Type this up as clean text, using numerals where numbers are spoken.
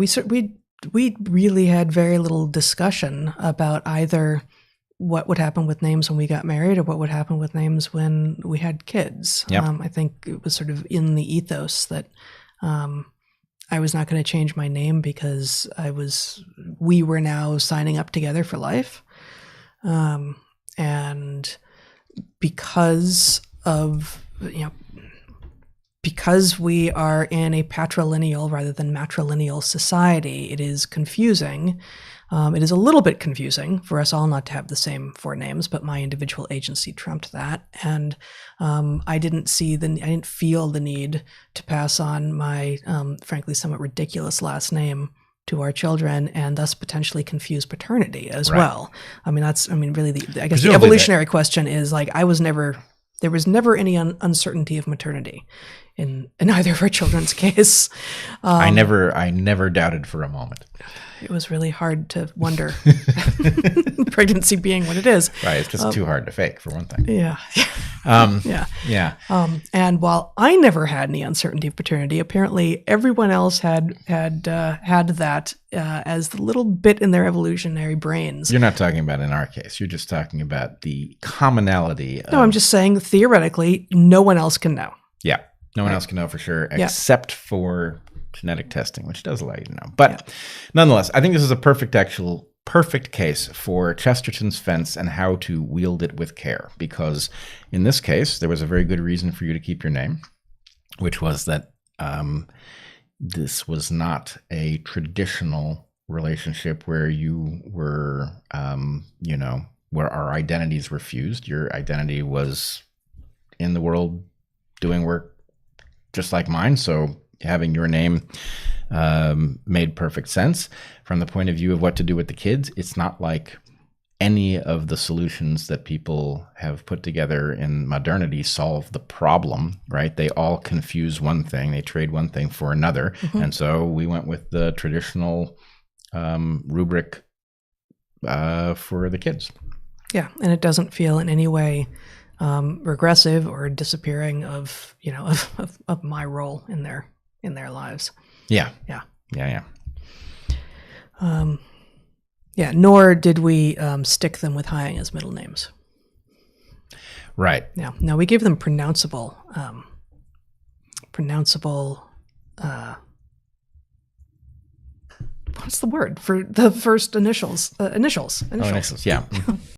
We really had very little discussion about either what would happen with names when we got married or what would happen with names when we had kids. Yep. I think it was sort of in the ethos that I was not going to change my name because we were now signing up together for life. And because we are in a patrilineal rather than matrilineal society, it is confusing. It is a little bit confusing for us all not to have the same four names, but my individual agency trumped that. And I didn't feel the need to pass on my, frankly, somewhat ridiculous last name to our children and thus potentially confuse paternity as well. I mean, really I guess the evolutionary question is like, there was never any uncertainty of maternity in either of our children's case. I never doubted for a moment. It was really hard to wonder, pregnancy being what it is. Right, it's just too hard to fake, for one thing. Yeah. Yeah. And while I never had any uncertainty of paternity, apparently everyone else had that as the little bit in their evolutionary brains. You're not talking about in our case. You're just talking about the commonality. No, I'm just saying theoretically, no one else can know. Yeah, no one else can know for sure, except for genetic testing, which does allow you to know. But nonetheless, I think this is a perfect case for Chesterton's fence and how to wield it with care. Because in this case, there was a very good reason for you to keep your name, which was that this was not a traditional relationship where you were, where our identities were fused. Your identity was in the world doing work just like mine. So having your name made perfect sense from the point of view of what to do with the kids. It's not like any of the solutions that people have put together in modernity solve the problem, right? They all confuse one thing. They trade one thing for another. Mm-hmm. And so we went with the traditional rubric for the kids. Yeah, and it doesn't feel in any way regressive or disappearing of my role in their lives. Yeah. Nor did we stick them with Heying as middle names. Right. Yeah. No, we gave them pronounceable. What's the word for the first initials? Initials. Oh, initials. Yeah.